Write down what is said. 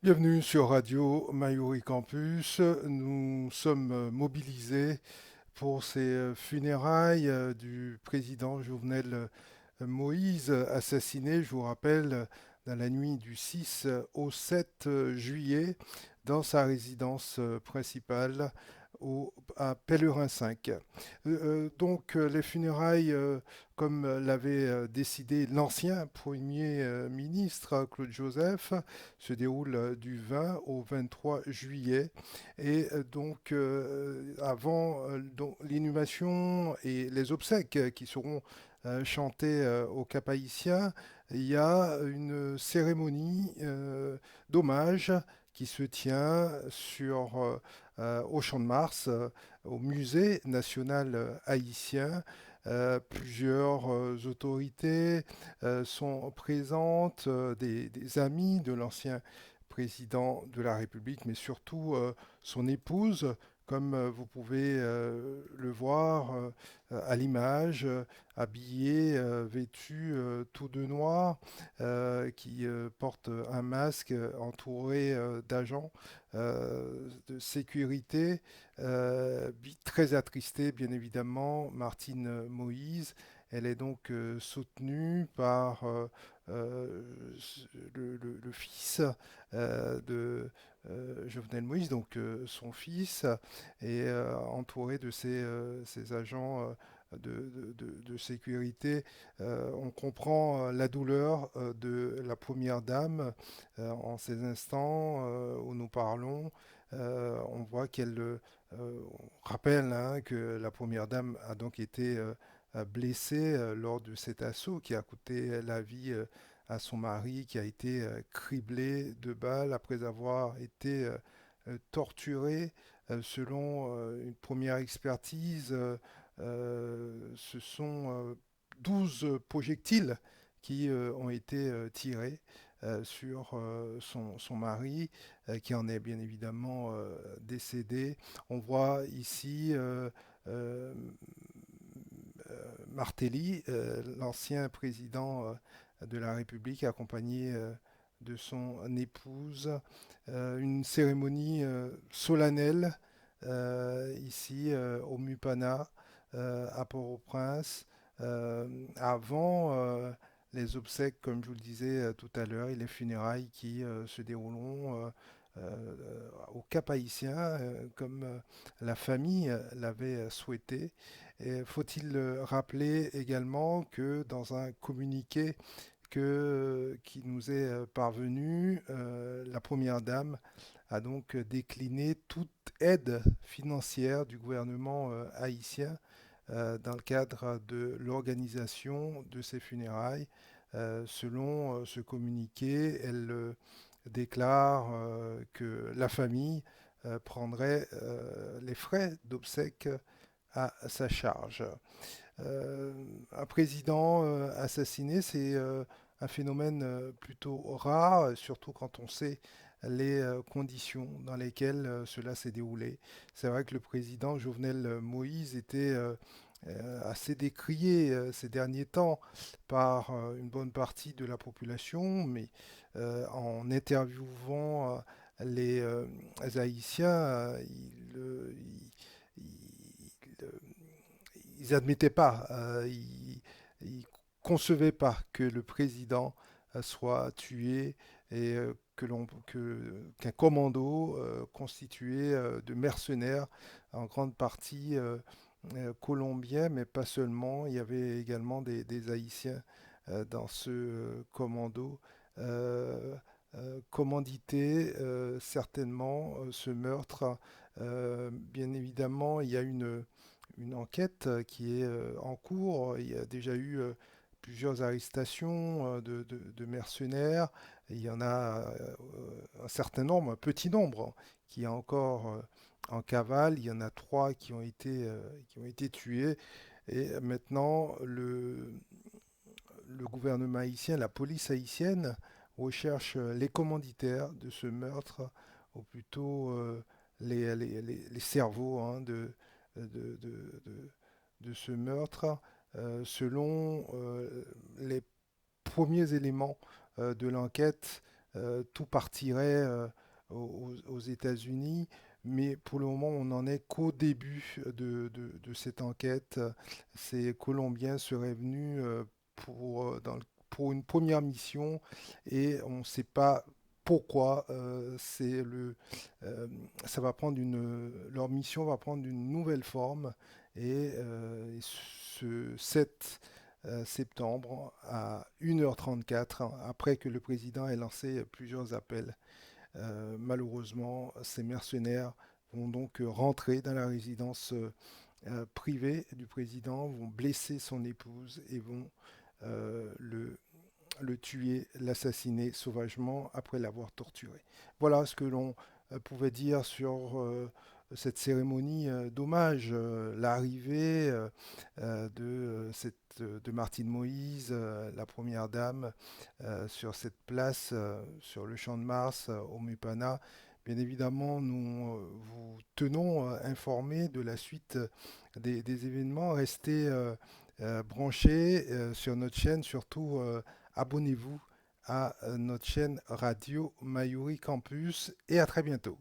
Bienvenue sur Radio Mayuri Campus. Nous sommes mobilisés pour ces funérailles du président Jovenel Moïse assassiné, je vous rappelle, dans la nuit du 6 au 7 juillet dans sa résidence principale à Pellerin 5. Les funérailles, comme l'avait décidé l'ancien Premier ministre Claude Joseph, se déroulent du 20 au 23 juillet. Et avant l'inhumation et les obsèques qui seront chantées au Cap Haïtien, il y a une cérémonie d'hommage qui se tient au Champ de Mars, au Musée national haïtien. Plusieurs autorités sont présentes, des amis de l'ancien président de la République, mais surtout son épouse, comme vous pouvez le voir à l'image, habillée, vêtue tout de noir, qui porte un masque entouré d'agents de sécurité, très attristée bien évidemment, Martine Moïse. Elle est donc soutenue par le fils de Jovenel Moïse, donc son fils, et entouré de ses agents de sécurité. On comprend la douleur de la première dame en ces instants où nous parlons. On voit on rappelle hein, que la première dame a donc été blessée lors de cet assaut qui a coûté la vie à son mari, qui a été criblé de balles après avoir été torturé. Selon une première expertise, ce sont 12 projectiles qui ont été tirés sur son mari, qui en est bien évidemment décédé. On voit ici Martelly, l'ancien président de la République, accompagné de son épouse. Une cérémonie solennelle ici au Mupana, à Port-au-Prince, avant les obsèques, comme je vous le disais tout à l'heure, et les funérailles qui se dérouleront au Cap Haïtien, comme la famille l'avait souhaité. Et faut-il rappeler également que dans un communiqué qui nous est parvenu, la Première Dame a donc décliné toute aide financière du gouvernement haïtien dans le cadre de l'organisation de ces funérailles. Selon ce communiqué, elle déclare que la famille prendrait les frais d'obsèques à sa charge. Un président assassiné, c'est un phénomène plutôt rare, surtout quand on sait les conditions dans lesquelles cela s'est déroulé. C'est vrai que le président Jovenel Moïse était assez décrié ces derniers temps par une bonne partie de la population, mais en interviewant les Haïtiens, ils admettaient pas, ils concevaient pas que le président soit tué et qu'un commando constitué de mercenaires, en grande partie colombiens, mais pas seulement. Il y avait également des Haïtiens dans ce commando. Euh, Commandité certainement ce meurtre. Bien évidemment, il y a une enquête qui est en cours. Il y a déjà eu plusieurs arrestations de mercenaires. Il y en a un certain nombre, un petit nombre, qui est encore en cavale. Il y en a trois qui ont été tués. Et maintenant, le gouvernement haïtien, la police haïtienne, recherche les commanditaires de ce meurtre, ou plutôt les cerveaux hein, de, de- de- de ce meurtre. Selon les premiers éléments de l'enquête, tout partirait aux États-Unis. Mais pour le moment, on n'en est qu'au début de cette enquête. Ces Colombiens seraient venus pour une première mission et on ne sait pas pourquoi. Euh, Ça va leur mission va prendre une nouvelle forme et ce 7 septembre à 1h34, après que le président ait lancé plusieurs appels. Malheureusement, ces mercenaires vont donc rentrer dans la résidence privée du président, vont blesser son épouse et vont le tuer, l'assassiner sauvagement après l'avoir torturé. Voilà ce que l'on pouvait dire sur cette cérémonie d'hommage, l'arrivée de Martine Moïse, la première dame, sur cette place, sur le champ de Mars, au Mupana. Bien évidemment, nous vous tenons informés de la suite des événements. Restez branchés sur notre chaîne, surtout abonnez-vous à notre chaîne Radio Mayuri Campus et à très bientôt.